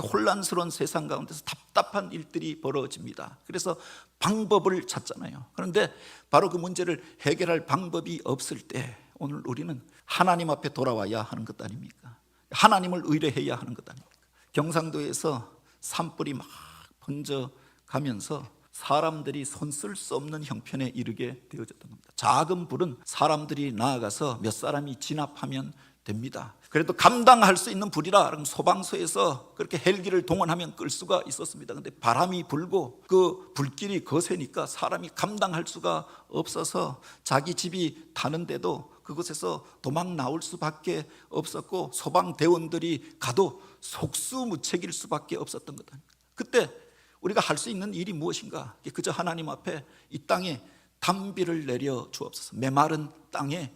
혼란스러운 세상 가운데서 답답한 일들이 벌어집니다. 그래서 방법을 찾잖아요. 그런데 바로 그 문제를 해결할 방법이 없을 때 오늘 우리는 하나님 앞에 돌아와야 하는 것 아닙니까? 하나님을 의뢰해야 하는 것 아닙니까? 경상도에서 산불이 막 번져가면서 사람들이 손 쓸 수 없는 형편에 이르게 되어졌던 겁니다. 작은 불은 사람들이 나아가서 몇 사람이 진압하면 됩니다. 그래도 감당할 수 있는 불이라 그럼 소방서에서 그렇게 헬기를 동원하면 끌 수가 있었습니다. 그런데 바람이 불고 그 불길이 거세니까 사람이 감당할 수가 없어서 자기 집이 타는데도 그곳에서 도망 나올 수밖에 없었고 소방대원들이 가도 속수무책일 수밖에 없었던 것 아닙니까? 그때 우리가 할 수 있는 일이 무엇인가? 그저 하나님 앞에 이 땅에 단비를 내려 주옵소서. 메마른 땅에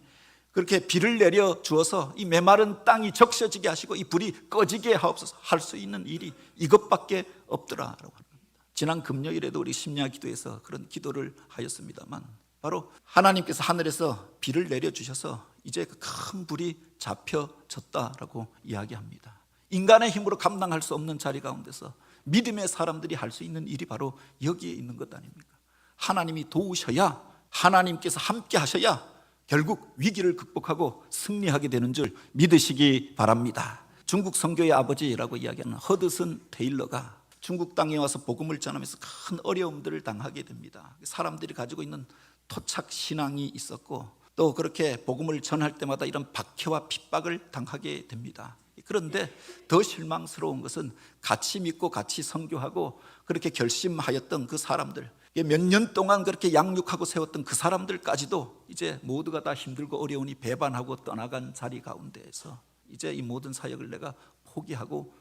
그렇게 비를 내려 주어서 이 메마른 땅이 적셔지게 하시고 이 불이 꺼지게 하옵소서. 할 수 있는 일이 이것밖에 없더라라고 합니다. 지난 금요일에도 우리 심야 기도에서 그런 기도를 하였습니다만 바로 하나님께서 하늘에서 비를 내려 주셔서 이제 그 큰 불이 잡혀졌다라고 이야기합니다. 인간의 힘으로 감당할 수 없는 자리 가운데서 믿음의 사람들이 할 수 있는 일이 바로 여기에 있는 것 아닙니까? 하나님이 도우셔야, 하나님께서 함께 하셔야 결국 위기를 극복하고 승리하게 되는 줄 믿으시기 바랍니다. 중국 선교의 아버지라고 이야기하는 허드슨 테일러가 중국 땅에 와서 복음을 전하면서 큰 어려움들을 당하게 됩니다. 사람들이 가지고 있는 토착 신앙이 있었고 또 그렇게 복음을 전할 때마다 이런 박해와 핍박을 당하게 됩니다. 그런데 더 실망스러운 것은 같이 믿고 같이 선교하고 그렇게 결심하였던 그 사람들, 몇 년 동안 그렇게 양육하고 세웠던 그 사람들까지도 이제 모두가 다 힘들고 어려우니 배반하고 떠나간 자리 가운데에서 이제 이 모든 사역을 내가 포기하고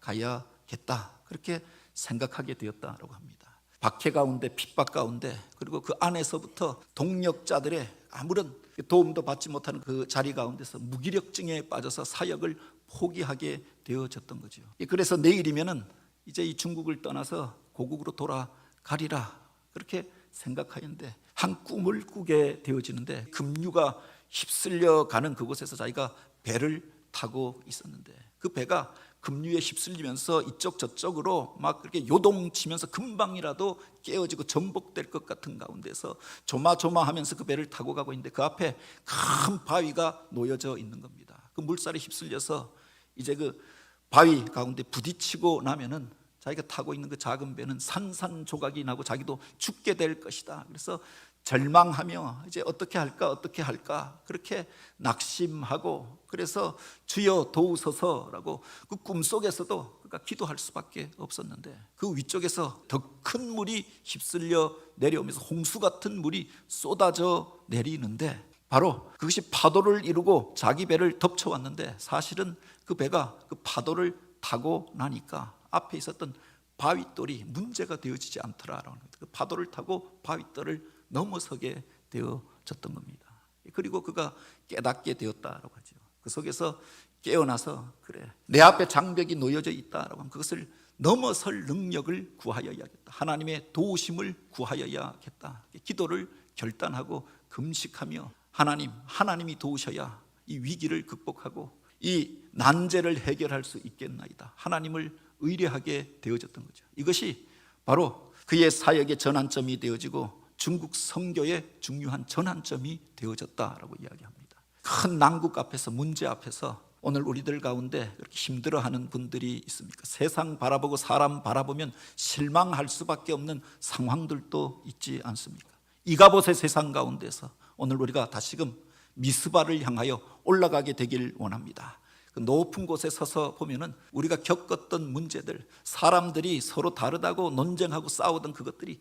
돌아가야겠다, 그렇게 생각하게 되었다라고 합니다. 박해 가운데 핍박 가운데 그리고 그 안에서부터 동력자들의 아무런 도움도 받지 못하는 그 자리 가운데서 무기력증에 빠져서 사역을 포기하게 되어졌던 거죠. 그래서 내일이면은 이제 이 중국을 떠나서 고국으로 돌아가리라 그렇게 생각하였는데 한 꿈을 꾸게 되어지는데 급류가 휩쓸려 가는 그곳에서 자기가 배를 타고 있었는데 그 배가 급류에 휩쓸리면서 이쪽 저쪽으로 막 그렇게 요동치면서 금방이라도 깨어지고 전복될 것 같은 가운데서 조마조마하면서 그 배를 타고 가고 있는데 그 앞에 큰 바위가 놓여져 있는 겁니다. 그 물살에 휩쓸려서 이제 그 바위 가운데 부딪히고 나면은 자기가 타고 있는 그 작은 배는 산산조각이 나고 자기도 죽게 될 것이다. 그래서 절망하며 이제 어떻게 할까 그렇게 낙심하고 그래서 주여 도우소서라고 그 꿈속에서도 그러니까 기도할 수밖에 없었는데 그 위쪽에서 더 큰 물이 휩쓸려 내려오면서 홍수 같은 물이 쏟아져 내리는데 바로 그것이 파도를 이루고 자기 배를 덮쳐왔는데 사실은 그 배가 그 파도를 타고 나니까 앞에 있었던 바위돌이 문제가 되어지지 않더라라는 거예요. 그 파도를 타고 바위돌을 넘어서게 되어졌던 겁니다. 그리고 그가 깨닫게 되었다라고 하죠. 그 속에서 깨어나서 그래 내 앞에 장벽이 놓여져 있다라고 하면 그것을 넘어설 능력을 구하여야겠다. 하나님의 도우심을 구하여야겠다. 기도를 결단하고 금식하며 하나님이 도우셔야 이 위기를 극복하고 이 난제를 해결할 수 있겠나이다. 하나님을 의뢰하게 되어졌던 거죠. 이것이 바로 그의 사역의 전환점이 되어지고 중국 선교의 중요한 전환점이 되어졌다라고 이야기합니다. 큰 난국 앞에서 문제 앞에서 오늘 우리들 가운데 그렇게 힘들어하는 분들이 있습니까? 세상 바라보고 사람 바라보면 실망할 수밖에 없는 상황들도 있지 않습니까? 이가봇의 세상 가운데서 오늘 우리가 다시금 미스바를 향하여 올라가게 되길 원합니다. 그 높은 곳에 서서 보면은 우리가 겪었던 문제들, 사람들이 서로 다르다고 논쟁하고 싸우던 그것들이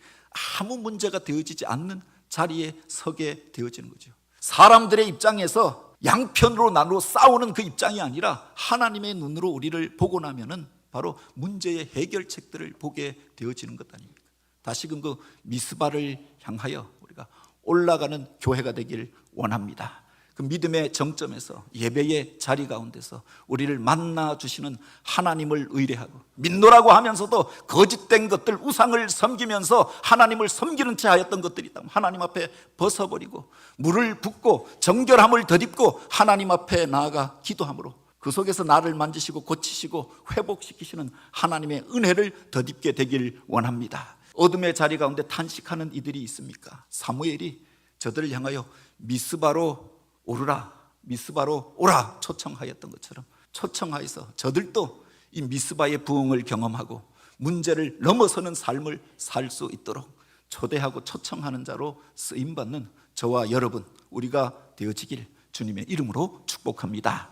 아무 문제가 되어지지 않는 자리에 서게 되어지는 거죠. 사람들의 입장에서 양편으로 나누어 싸우는 그 입장이 아니라 하나님의 눈으로 우리를 보고 나면은 바로 문제의 해결책들을 보게 되어지는 것 아닙니까? 다시금 그 미스바를 향하여 우리가 올라가는 교회가 되길 원합니다. 그 믿음의 정점에서 예배의 자리 가운데서 우리를 만나 주시는 하나님을 의뢰하고 믿노라고 하면서도 거짓된 것들, 우상을 섬기면서 하나님을 섬기는 채 하였던 것들이 있다면 하나님 앞에 벗어버리고 물을 붓고 정결함을 덧입고 하나님 앞에 나아가 기도함으로 그 속에서 나를 만지시고 고치시고 회복시키시는 하나님의 은혜를 덧입게 되길 원합니다. 어둠의 자리 가운데 탄식하는 이들이 있습니까? 사무엘이 저들을 향하여 미스바로 오르라, 미스바로 오라 초청하였던 것처럼 초청하여서 저들도 이 미스바의 부흥을 경험하고 문제를 넘어서는 삶을 살 수 있도록 초대하고 초청하는 자로 쓰임받는 저와 여러분, 우리가 되어지길 주님의 이름으로 축복합니다.